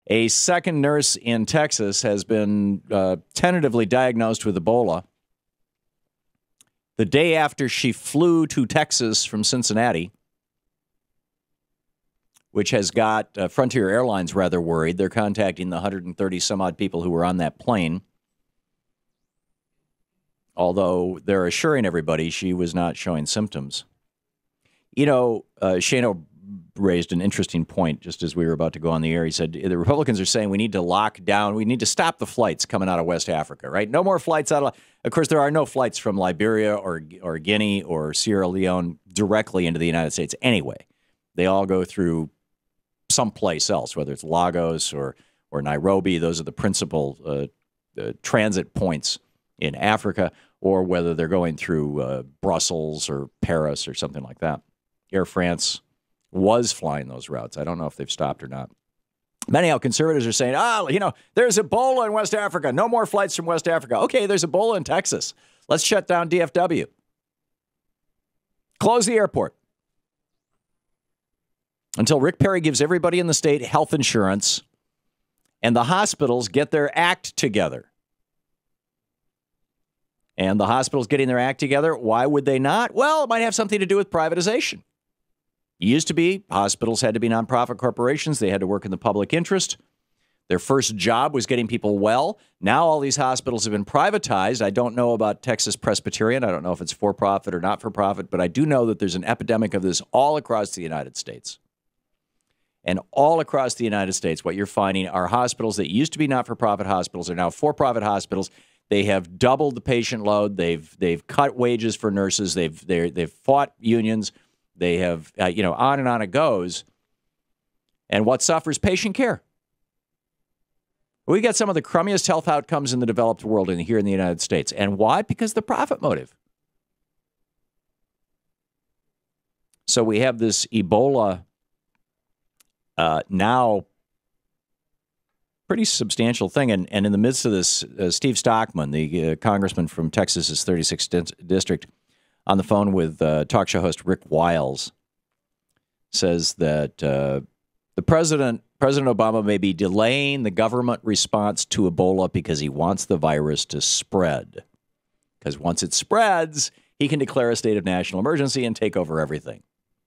A second nurse in Texas has been tentatively diagnosed with Ebola the day after she flew to Texas from Cincinnati, which has got Frontier Airlines rather worried. They're contacting the 130-some-odd people who were on that plane, although they're assuring everybody she was not showing symptoms. You know, Shano raised an interesting point just as we were about to go on the air. He said the Republicans are saying we need to lock down, we need to stop the flights coming out of West Africa, right? No more flights out of course, there are no flights from Liberia or Guinea or Sierra Leone directly into the United States anyway. They all go through someplace else, whether it's Lagos or Nairobi. Those are the principal transit points in Africa, or whether they're going through Brussels or Paris or something like that. Air France was flying those routes. I don't know if they've stopped or not. Many conservatives are saying, there's Ebola in West Africa. No more flights from West Africa. Okay, there's Ebola in Texas. Let's shut down DFW. Close the airport. Until Rick Perry gives everybody in the state health insurance and the hospitals get their act together. And the hospitals getting their act together, why would they not? Well, it might have something to do with privatization. It used to be hospitals had to be nonprofit corporations. They had to work in the public interest. Their first job was getting people well. Now all these hospitals have been privatized. I don't know about Texas Presbyterian. I don't know if it's for-profit or not for-profit, but I do know that there's an epidemic of this all across the United States. And all across the United States, what you're finding are hospitals that used to be not-for-profit hospitals are now for-profit hospitals. They have doubled the patient load. They've cut wages for nurses. They've fought unions. They have, on and on it goes. And what suffers? Patient care. We got some of the crummiest health outcomes in the developed world here in the United States. And why? Because the profit motive. So we have this Ebola now pretty substantial thing. And in the midst of this, Steve Stockman, the congressman from Texas's 36th district, on the phone with talk show host Rick Wiles, says that President Obama may be delaying the government response to Ebola because he wants the virus to spread. Because once it spreads, he can declare a state of national emergency and take over everything.